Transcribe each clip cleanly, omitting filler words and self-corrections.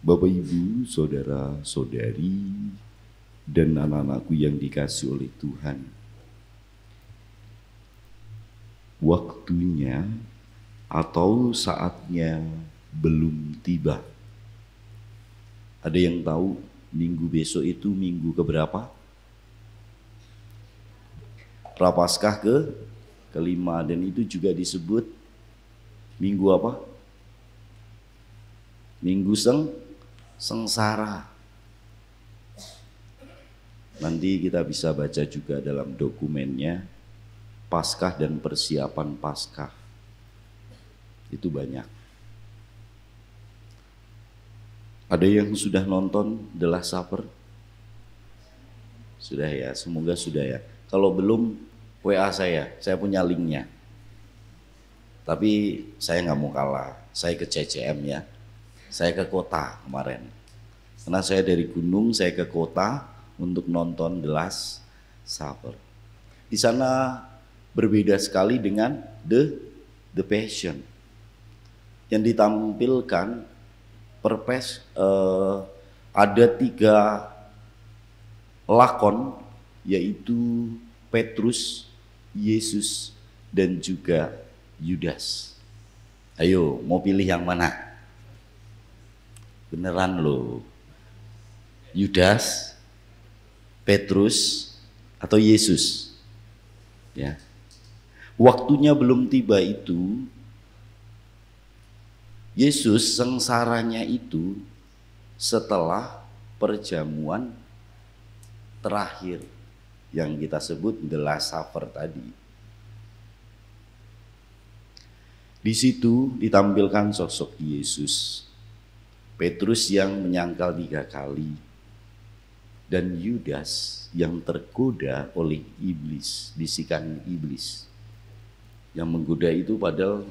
Bapak Ibu, saudara-saudari, dan anak-anakku yang dikasihi oleh Tuhan. Waktunya atau saatnya belum tiba. Ada yang tahu minggu besok itu minggu keberapa? Prapaskah kelima, dan itu juga disebut minggu apa? Minggu sengsara. Nanti kita bisa baca juga dalam dokumennya, Paskah dan persiapan Paskah. Itu banyak. Ada yang sudah nonton The Last Supper? Sudah ya, semoga sudah ya. Kalau belum, WA saya punya linknya. Tapi saya nggak mau kalah, saya ke CCM ya. Saya ke kota kemarin. Karena saya dari gunung, saya ke kota untuk nonton The Last Supper. Di sana berbeda sekali dengan The Passion. Yang ditampilkan ada 3 lakon, yaitu Petrus, Yesus, dan juga Yudas. Ayo, mau pilih yang mana? Beneran loh. Yudas, Petrus, atau Yesus? Ya. Waktunya belum tiba itu. Yesus sengsaranya itu setelah perjamuan terakhir yang kita sebut The Last Supper tadi. Di situ ditampilkan sosok Yesus, Petrus yang menyangkal 3 kali, dan Yudas yang tergoda oleh iblis, bisikan iblis. Yang menggoda itu padahal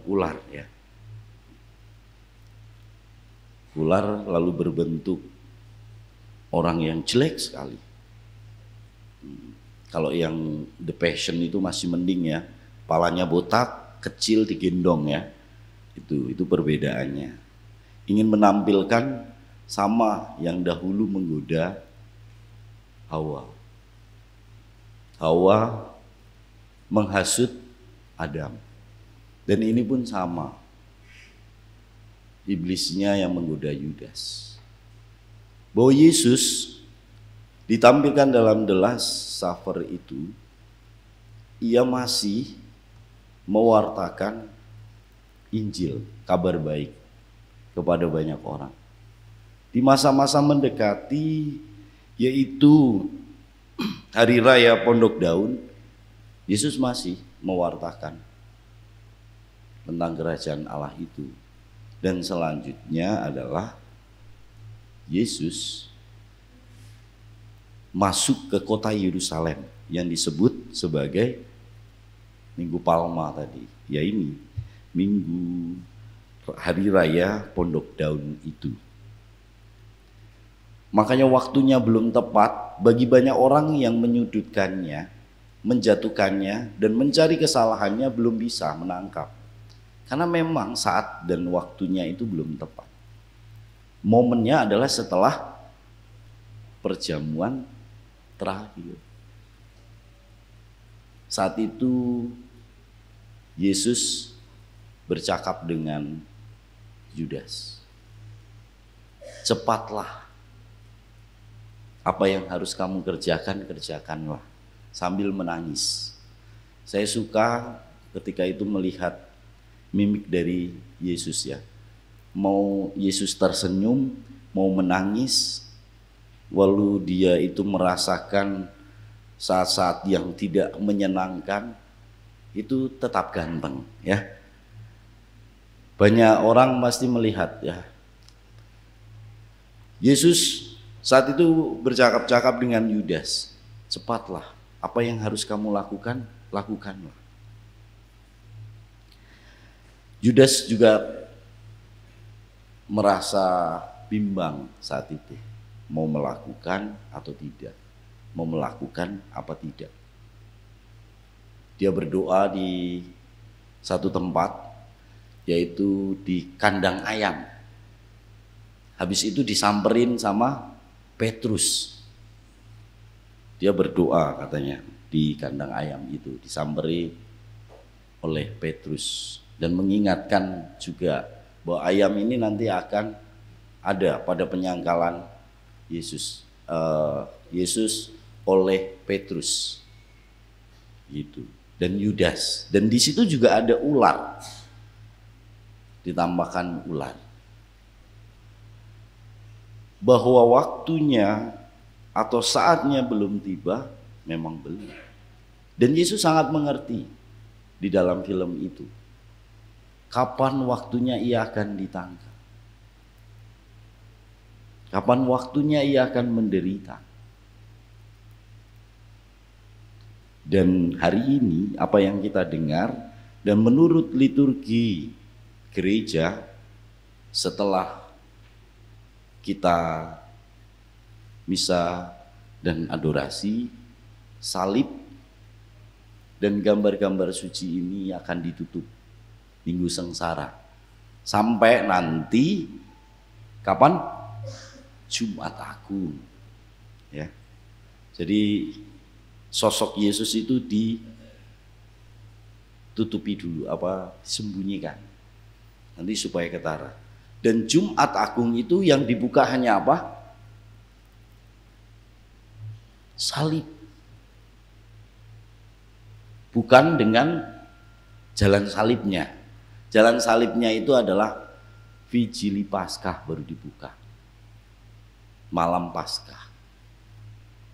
ular ya. Ular lalu berbentuk orang yang jelek sekali. Kalau yang The Passion itu masih mending ya, kepalanya botak, kecil, digendong ya. Itu perbedaannya. Ingin menampilkan sama yang dahulu menggoda Hawa. Hawa menghasut Adam. Dan ini pun sama. Iblisnya yang menggoda Yudas. Bahwa Yesus ditampilkan dalam The Last Supper itu, ia masih mewartakan Injil, kabar baik kepada banyak orang. Di masa-masa mendekati, yaitu Hari Raya Pondok Daun, Yesus masih mewartakan tentang kerajaan Allah itu. Dan selanjutnya adalah Yesus masuk ke kota Yerusalem yang disebut sebagai Minggu Palma tadi. Ya ini, Minggu Hari Raya Pondok Daun itu. Makanya waktunya belum tepat bagi banyak orang yang menyudutkannya, menjatuhkannya, dan mencari kesalahannya belum bisa menangkap. Karena memang saat dan waktunya itu belum tepat. Momennya adalah setelah perjamuan terakhir. Saat itu Yesus bercakap dengan Yudas. Cepatlah, apa yang harus kamu kerjakan, kerjakanlah, sambil menangis. Saya suka ketika itu melihat mimik dari Yesus ya. Mau Yesus tersenyum, mau menangis, walau dia itu merasakan saat-saat yang tidak menyenangkan, itu tetap ganteng ya. Banyak orang pasti melihat ya. Yesus saat itu bercakap-cakap dengan Yudas. Cepatlah, apa yang harus kamu lakukan, lakukanlah. Yudas juga merasa bimbang saat itu, mau melakukan atau tidak, mau melakukan apa tidak. Dia berdoa di satu tempat, yaitu di kandang ayam. Habis itu disamperin sama Petrus. Dia berdoa katanya di kandang ayam itu, disamperi oleh Petrus dan mengingatkan juga bahwa ayam ini nanti akan ada pada penyangkalan Yesus. Yesus oleh Petrus gitu, dan Yudas, dan di situ juga ada ular, ditambahkan ular, bahwa waktunya atau saatnya belum tiba, memang belum. Dan Yesus sangat mengerti di dalam film itu kapan waktunya ia akan ditangkap, kapan waktunya ia akan menderita. Dan hari ini apa yang kita dengar, dan menurut liturgi gereja, setelah kita misa dan adorasi, salib dan gambar-gambar suci ini akan ditutup Minggu Sengsara sampai nanti kapan? Jumat Agung, ya. Jadi sosok Yesus itu ditutupi dulu, disembunyikan nanti supaya ketara. Dan Jumat Agung itu yang dibuka hanya apa? Salib. Bukan dengan jalan salibnya. Jalan salibnya itu adalah Vigili Paskah baru dibuka, malam Paskah.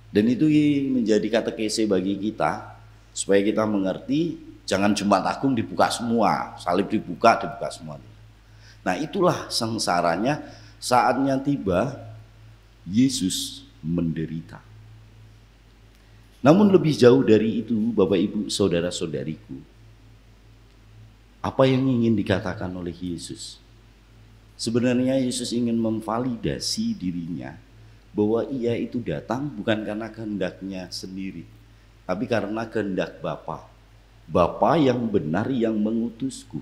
Dan itu menjadi katekese bagi kita supaya kita mengerti, jangan Jumat Agung dibuka semua, salib dibuka semua. Nah, itulah sengsaranya, saatnya tiba Yesus menderita. Namun lebih jauh dari itu, Bapak Ibu saudara-saudariku, apa yang ingin dikatakan oleh Yesus? Sebenarnya Yesus ingin memvalidasi dirinya bahwa ia itu datang bukan karena kehendaknya sendiri, tapi karena kehendak Bapa. Bapa yang benar yang mengutusku.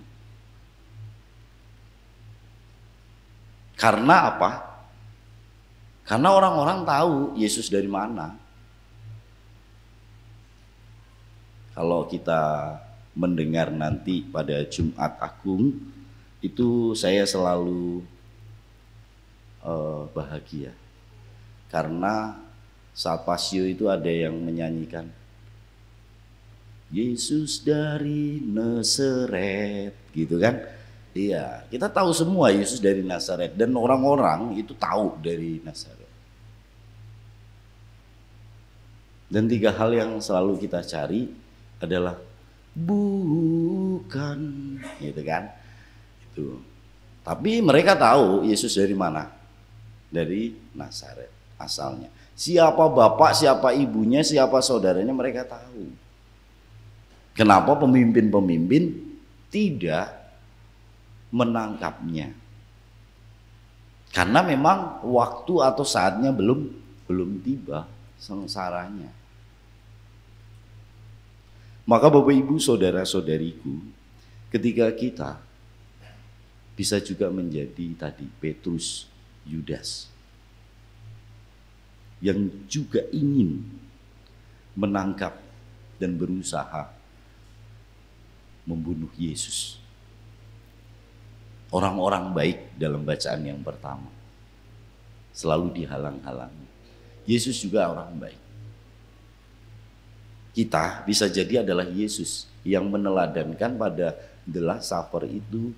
Karena apa? Karena orang-orang tahu Yesus dari mana. Kalau kita mendengar nanti pada Jumat Agung, itu saya selalu bahagia. Karena saat Pasio itu ada yang menyanyikan Yesus dari Nazaret, gitu kan? Iya, kita tahu semua Yesus dari Nazaret, dan orang-orang itu tahu dari Nazaret. Dan 3 hal yang selalu kita cari adalah bukan, gitu kan? Itu. Tapi mereka tahu Yesus dari mana? Dari Nazaret asalnya. Siapa bapak, siapa ibunya, siapa saudaranya mereka tahu. Kenapa pemimpin-pemimpin tidak menangkapnya? Karena memang waktu atau saatnya belum tiba sengsaranya. Maka Bapak Ibu saudara-saudariku, ketika kita bisa juga menjadi tadi Petrus, Yudas, yang juga ingin menangkap dan berusaha membunuh Yesus. Orang-orang baik dalam bacaan yang pertama selalu dihalang-halangi. Yesus juga orang baik. Kita bisa jadi adalah Yesus yang meneladankan pada The Last Supper itu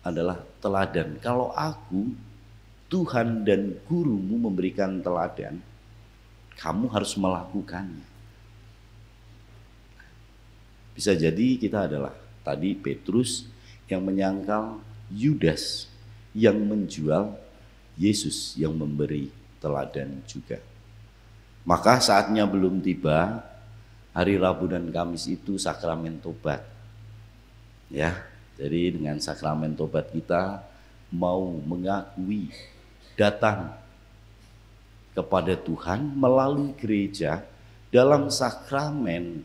adalah teladan. Kalau aku, Tuhan dan gurumu memberikan teladan, kamu harus melakukannya. Bisa jadi kita adalah tadi Petrus yang menyangkal Yudas yang menjual Yesus yang memberi teladan juga. Maka saatnya belum tiba, hari Rabu dan Kamis itu sakramen tobat. Ya, jadi dengan sakramen tobat kita mau mengakui datang kepada Tuhan melalui gereja dalam sakramen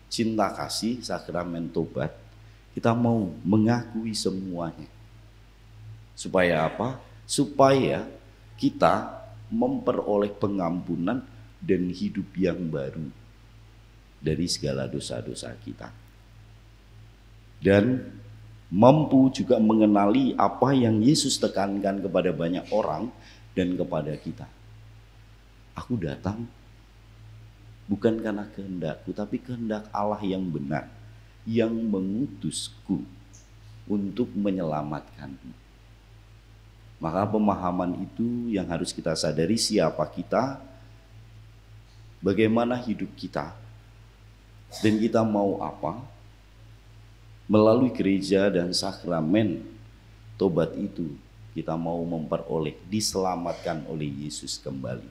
cinta kasih, sakramen tobat. Kita mau mengakui semuanya. Supaya apa? supaya kita memperoleh pengampunan dan hidup yang baru dari segala dosa-dosa kita. Dan mampu juga mengenali apa yang Yesus tekankan kepada banyak orang dan kepada kita. Aku datang bukan karena kehendakku, tapi kehendak Allah yang benar, yang mengutusku untuk menyelamatkanmu. Maka pemahaman itu yang harus kita sadari, siapa kita, bagaimana hidup kita, dan kita mau apa. Melalui gereja dan sakramen tobat itu kita mau memperoleh, diselamatkan oleh Yesus kembali.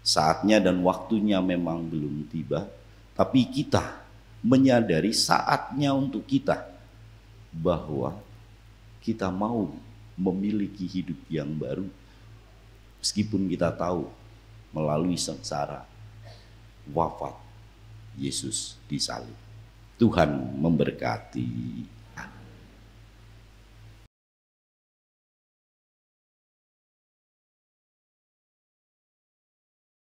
Saatnya dan waktunya memang belum tiba, tapi kita menyadari saatnya untuk kita bahwa kita mau memiliki hidup yang baru, meskipun kita tahu melalui sengsara wafat Yesus di salib. Tuhan memberkati.